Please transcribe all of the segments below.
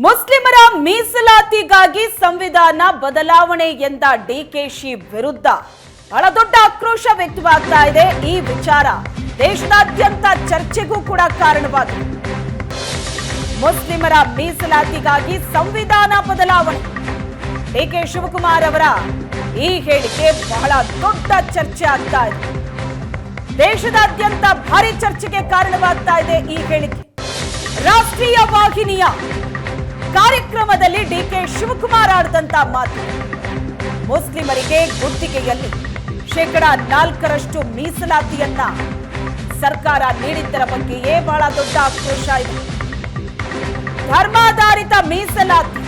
ಮುಸ್ಲಿಮರ ಮೀಸಲಾತಿಗಾಗಿ ಸಂವಿಧಾನ ಬದಲಾವಣೆ ಎಂದ ಡಿಕೆಶಿ ವಿರುದ್ಧ ಬಹಳ ದೊಡ್ಡ ಆಕ್ರೋಶ ವ್ಯಕ್ತವಾಗ್ತಾ ಇದೆ. ಈ ವಿಚಾರ ದೇಶದಾದ್ಯಂತ ಚರ್ಚೆಗೂ ಕೂಡ ಕಾರಣವಾಗಿದೆ. ಮುಸ್ಲಿಮರ ಮೀಸಲಾತಿಗಾಗಿ ಸಂವಿಧಾನ ಬದಲಾವಣೆ. ಡಿಕೆ ಶಿವಕುಮಾರ್ ಅವರ ಈ ಹೇಳಿಕೆ ಬಹಳ ದೊಡ್ಡ ಚರ್ಚೆ ಆಗ್ತಾ ಇದೆ. ದೇಶದಾದ್ಯಂತ ಭಾರಿ ಚರ್ಚೆಗೆ ಕಾರಣವಾಗ್ತಾ ಇದೆ ಈ ಹೇಳಿಕೆ. ರಾಷ್ಟ್ರೀಯ ವಾಹಿನಿಯ ಕಾರ್ಯಕ್ರಮದಲ್ಲಿ ಡಿಕೆ ಶಿವಕುಮಾರ್ ಆಡಿದಂತ ಮಾತು, ಮುಸ್ಲಿಮರಿಗೆ ಗುತ್ತಿಗೆಯಲ್ಲಿ 4% ಮೀಸಲಾತಿಯನ್ನ ಸರ್ಕಾರ ನೀಡಿದ್ದರ ಬಗ್ಗೆಯೇ ಬಹಳ ದೊಡ್ಡ ಆಕ್ರೋಶ ಇದೆ. ಧರ್ಮಾಧಾರಿತ ಮೀಸಲಾತಿ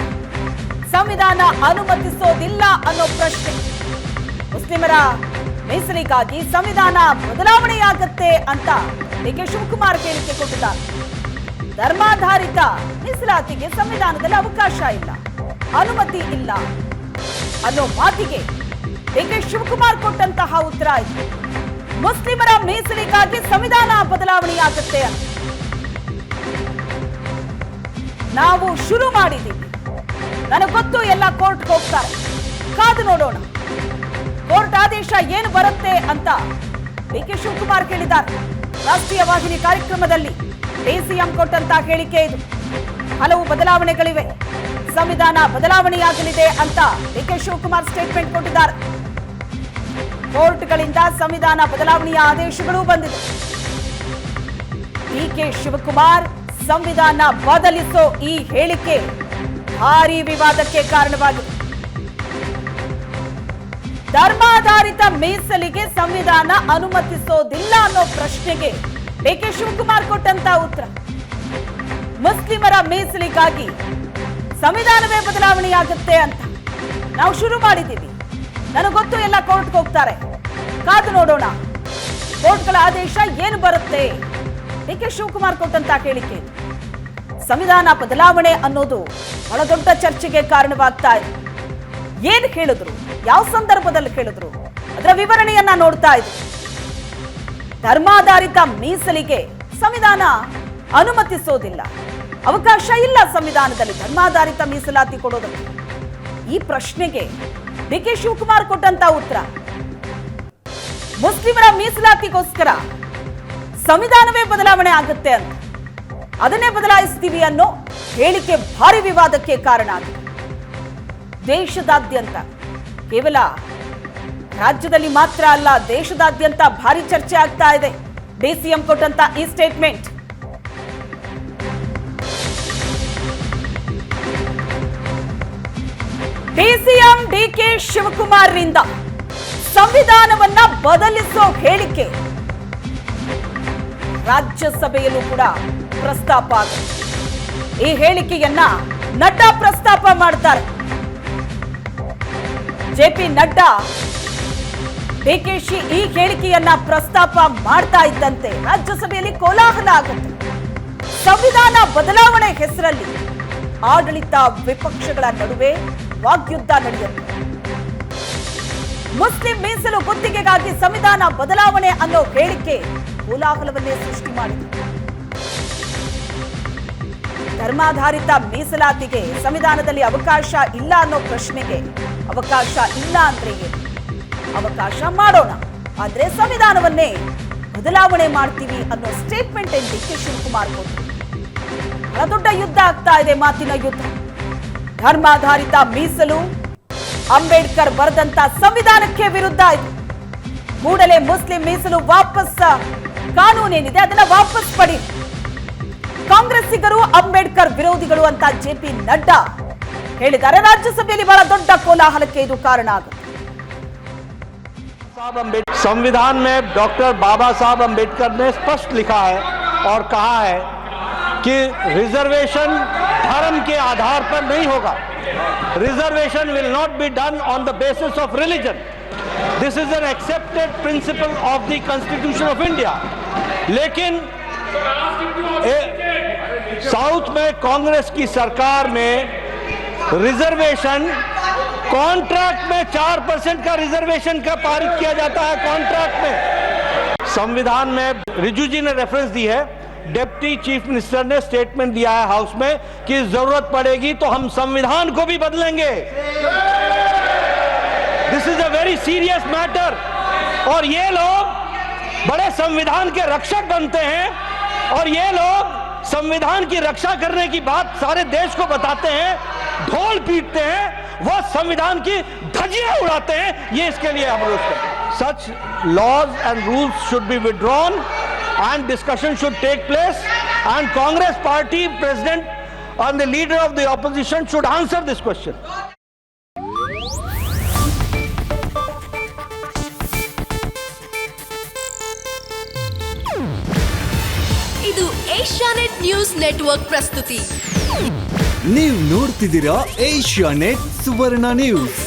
ಸಂವಿಧಾನ ಅನುಮತಿಸೋದಿಲ್ಲ ಅನ್ನೋ ಪ್ರಶ್ನೆ. ಮುಸ್ಲಿಮರ ಮೀಸಲಿಗಾಗಿ ಸಂವಿಧಾನ ಬದಲಾವಣೆಯಾಗತ್ತೆ ಅಂತ ಡಿಕೆ ಶಿವಕುಮಾರ್ ಹೇಳಿಕೆ ಕೊಟ್ಟಿದ್ದಾರೆ. ಧರ್ಮಾಧಾರಿತ ಮೀಸಲಾತಿಗೆ ಸಂವಿಧಾನದಲ್ಲಿ ಅವಕಾಶ ಇಲ್ಲ, ಅನುಮತಿ ಇಲ್ಲ ಅನ್ನೋ ಮಾತಿಗೆ ಡಿಕೆ ಶಿವಕುಮಾರ್ ಕೊಟ್ಟಂತಹ ಉತ್ತರ ಇದೆ. ಮುಸ್ಲಿಮರ ಮೀಸಲಿಗಾಗಿ ಸಂವಿಧಾನ ಬದಲಾವಣೆಯಾಗುತ್ತೆ ಅಂತ ನಾವು ಶುರು ಮಾಡಿದ್ದೀವಿ. ನನಗೆ ಗೊತ್ತು ಎಲ್ಲ ಕೋರ್ಟ್ಗೆ ಹೋಗ್ತಾರೆ, ಕಾದು ನೋಡೋಣ ಕೋರ್ಟ್ ಆದೇಶ ಏನು ಬರುತ್ತೆ ಅಂತ ಡಿಕೆ ಶಿವಕುಮಾರ್ ಹೇಳಿದ್ದಾರೆ. ರಾಷ್ಟ್ರೀಯ ವಾಹಿನಿ ಕಾರ್ಯಕ್ರಮದಲ್ಲಿ ಡಿಸಿಎಂ ಕೊಟ್ಟಂತ ಹೇಳಿಕೆ ಇದು. ಹಲವು ಬದಲಾವಣೆಗಳಿವೆ, ಸಂವಿಧಾನ ಬದಲಾವಣೆಯಾಗಲಿದೆ ಅಂತ ಡಿಕೆ ಶಿವಕುಮಾರ್ ಸ್ಟೇಟ್ಮೆಂಟ್ ಕೊಟ್ಟಿದ್ದಾರೆ. ಕೋರ್ಟ್ಗಳಿಂದ ಸಂವಿಧಾನ ಬದಲಾವಣೆಯ ಆದೇಶಗಳು ಬಂದಿದೆ. ಡಿಕೆ ಶಿವಕುಮಾರ್ ಸಂವಿಧಾನ ಬದಲಿಸೋ ಈ ಹೇಳಿಕೆ ಭಾರೀ ವಿವಾದಕ್ಕೆ ಕಾರಣವಾಗಿದೆ. ಧರ್ಮಾಧಾರಿತ ಮೀಸಲಿಗೆ ಸಂವಿಧಾನ ಅನುಮತಿಸೋದಿಲ್ಲ ಅನ್ನೋ ಪ್ರಶ್ನೆಗೆ ಡಿಕೆ ಶಿವಕುಮಾರ್ ಕೊಟ್ಟಂತ ಉತ್ತರ. ಮುಸ್ಲಿಮರ ಮೀಸಲಿಗಾಗಿ ಸಂವಿಧಾನವೇ ಬದಲಾವಣೆಯಾಗುತ್ತೆ ಅಂತ ನಾವು ಶುರು ಮಾಡಿದ್ದೀವಿ. ನನಗೆ ಗೊತ್ತು ಎಲ್ಲ ಕೋರ್ಟ್ಗೆ ಹೋಗ್ತಾರೆ, ಕಾದು ನೋಡೋಣ ಕೋರ್ಟ್ಗಳ ಆದೇಶ ಏನು ಬರುತ್ತೆ. ಡಿಕೆ ಶಿವಕುಮಾರ್ ಕೊಟ್ಟಂತ ಹೇಳಿಕೆ. ಸಂವಿಧಾನ ಬದಲಾವಣೆ ಅನ್ನೋದು ಬಹಳ ದೊಡ್ಡ ಚರ್ಚೆಗೆ ಕಾರಣವಾಗ್ತಾ ಇದೆ. ಏನ್ ಹೇಳಿದ್ರು, ಯಾವ ಸಂದರ್ಭದಲ್ಲಿ ಹೇಳಿದ್ರು, ಅದರ ವಿವರಣೆಯನ್ನ ನೋಡ್ತಾ ಇದೆ. ಧರ್ಮಾಧಾರಿತ ಮೀಸಲಿಗೆ ಸಂವಿಧಾನ ಅನುಮತಿಸೋದಿಲ್ಲ, ಅವಕಾಶ ಇಲ್ಲ ಸಂವಿಧಾನದಲ್ಲಿ ಧರ್ಮಾಧಾರಿತ ಮೀಸಲಾತಿ ಕೊಡೋದಕ್ಕೆ. ಈ ಪ್ರಶ್ನೆಗೆ ಡಿಕೆ ಶಿವಕುಮಾರ್ ಕೊಟ್ಟಂತ ಉತ್ತರ, ಮುಸ್ಲಿಮರ ಮೀಸಲಾತಿಗೋಸ್ಕರ ಸಂವಿಧಾನವೇ ಬದಲಾವಣೆ ಆಗುತ್ತೆ ಅಂತ, ಅದನ್ನೇ ಬದಲಾಯಿಸ್ತೀವಿ ಅನ್ನೋ ಹೇಳಿಕೆ ಭಾರಿ ವಿವಾದಕ್ಕೆ ಕಾರಣ ಆಗಿದೆ. ದೇಶದಾದ್ಯಂತ, ಕೇವಲ ರಾಜ್ಯದಲ್ಲಿ ಮಾತ್ರ ಅಲ್ಲ, ದೇಶದಾದ್ಯಂತ ಭಾರಿ ಚರ್ಚೆ ಆಗ್ತಾ ಇದೆ ಡಿಸಿಎಂ ಕೊಟ್ಟಂತ ಈ ಸ್ಟೇಟ್ಮೆಂಟ್. ಡಿಸಿಎಂ ಡಿಕೆ ಶಿವಕುಮಾರ್ ರಿಂದ ಸಂವಿಧಾನವನ್ನ ಬದಲಿಸೋ ಹೇಳಿಕೆ ರಾಜ್ಯಸಭೆಯಲ್ಲೂ ಕೂಡ ಪ್ರಸ್ತಾಪ ಆಗಿದೆ. ಈ ಹೇಳಿಕೆಯನ್ನ ನಡ್ಡಾ ಪ್ರಸ್ತಾಪ ಮಾಡ್ತಾರೆ. ಜೆಪಿ ನಡ್ಡಾ ಡಿಕೆಶಿ ಈ ಹೇಳಿಕೆಯನ್ನ ಪ್ರಸ್ತಾಪ ಮಾಡ್ತಾ ಇದ್ದಂತೆ ರಾಜ್ಯಸಭೆಯಲ್ಲಿ ಕೋಲಾಹಲ ಆಗುತ್ತೆ. ಸಂವಿಧಾನ ಬದಲಾವಣೆ ಹೆಸರಲ್ಲಿ ಆಡಳಿತ ವಿಪಕ್ಷಗಳ ನಡುವೆ ವಾಗ್ಯುದ್ಧ ನಡೆಯುತ್ತೆ. ಮುಸ್ಲಿಂ ಮೀಸಲು ಗುತ್ತಿಗೆಗಾಗಿ ಸಂವಿಧಾನ ಬದಲಾವಣೆ ಅನ್ನೋ ಹೇಳಿಕೆ ಕೋಲಾಹಲವನ್ನೇ ಸೃಷ್ಟಿ ಮಾಡಿದೆ. ಧರ್ಮಾಧಾರಿತ ಮೀಸಲಾತಿಗೆ ಸಂವಿಧಾನದಲ್ಲಿ ಅವಕಾಶ ಇಲ್ಲ ಅನ್ನೋ ಪ್ರಶ್ನೆಗೆ ಅವಕಾಶ ಇಲ್ಲ ಅಂದ್ರೆ ಏನು? ಅವಕಾಶ ಮಾಡೋಣ, ಆದ್ರೆ ಸಂವಿಧಾನವನ್ನೇ ಬದಲಾವಣೆ ಮಾಡ್ತೀವಿ ಅನ್ನೋ ಸ್ಟೇಟ್ಮೆಂಟ್ ಡಿಕೆ ಶಿವಕುಮಾರ್ ಕೊಟ್ಟರು. ಬಹಳ ದೊಡ್ಡ ಯುದ್ಧ ಆಗ್ತಾ ಇದೆ, ಮಾತಿನ ಯುದ್ಧ. ಧರ್ಮಾಧಾರಿತ ಮೀಸಲು ಅಂಬೇಡ್ಕರ್ ಬರೆದಂತ ಸಂವಿಧಾನಕ್ಕೆ ವಿರುದ್ಧ ಇದು. ಕೂಡಲೇ ಮುಸ್ಲಿಂ ಮೀಸಲು ವಾಪಸ್ ಕಾನೂನೇನಿದೆ ಅದನ್ನ ವಾಪಸ್ ಪಡಿ. ಕಾಂಗ್ರೆಸ್ಸಿಗರು ಅಂಬೇಡ್ಕರ್ ವಿರೋಧಿಗಳು ಅಂತ ಜೆಪಿ ನಡ್ಡಾ ಹೇಳಿದ್ದಾರೆ. ರಾಜ್ಯಸಭೆಯಲ್ಲಿ ಬಹಳ ದೊಡ್ಡ ಕೋಲಾಹಲಕ್ಕೆ ಇದು ಕಾರಣ ಆಗುತ್ತೆ. संविधान में डॉक्टर बाबा साहब अंबेडकर ने स्पष्ट लिखा है और कहा है कि रिजर्वेशन धर्म के आधार पर नहीं होगा. Reservation will not be done on the basis of religion. This is an accepted principle of the constitution of India. लेकिन साउथ में कांग्रेस की सरकार में रिजर्वेशन कॉन्ट्रैक्ट में 4% का रिजर्वेशन का पारित किया जाता है. कॉन्ट्रैक्ट में संविधान में रिजू जी ने रेफरेंस दी है डिप्टी चीफ मिनिस्टर ने स्टेटमेंट दिया है हाउस में कि जरूरत पड़ेगी तो हम संविधान को भी बदलेंगे। This is a very serious matter. और ये लोग बड़े संविधान के रक्षक बनते हैं और ये लोग संविधान की रक्षा करने की बात सारे देश को बताते हैं, ढोल पीटते हैं, वह संविधान की धज्जियां उड़ाते हैं। ये इसके लिए अनुरोध करते हैं। Such laws and rules should be withdrawn and discussion should take place, and Congress party president and the leader of the opposition should answer this question. ಇದು ಏಷ್ಯಾನೆಟ್ ನ್ಯೂಸ್ ನೆಟ್ವರ್ಕ್ ಪ್ರಸ್ತುತಿ. ನೀವು ನೋಡ್ತಿದ್ದೀರಾ ಏಷ್ಯಾನೆಟ್ ಸುವರ್ಣ ನ್ಯೂಸ್.